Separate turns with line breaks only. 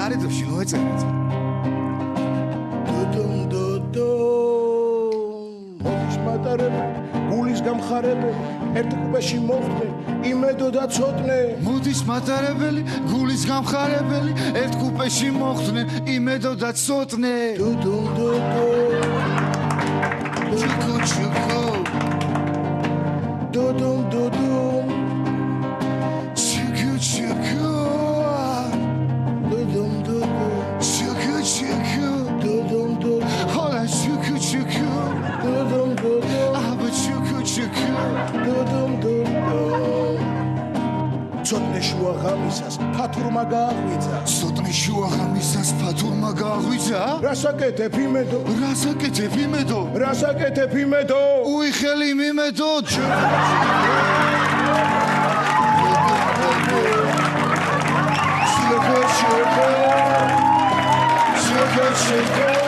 გარედოში მოეწერეთ.
მოდის მატარებელი, გულის გამხარებელი, ერთ კუპეში მოხდნენ, იმედო და ცოტნე.
მოდის მატარებელი, გულის გამხარებელი, ერთ კუპეში მოხდნენ, იმედო და ცოტნე. ჩიკო ჩიკო.
დუდუმ დუდუმ.
ჩიკო ჩიკო.
დუდუმ დუდუმ.
ჩიკო ჩიკო.
დუდუმ დუდუმ.
ჰოლა ჩიკო ჩიკო.
დუდუმ დუდუმ.
აბა ჩიკო ჩიკო.
დუდუმ დუდუმ. ცოტნე შუა ღამისას ფათურმა გააღვიძა.
ცოტნე შუა ღამისას ფათურმა გააღვიძა.
რასაკეთებ იმედო?
რასაკეთებ იმედო?
რასაკეთებ იმედო?
უიხელი მიმედო.
Chicka, chicka.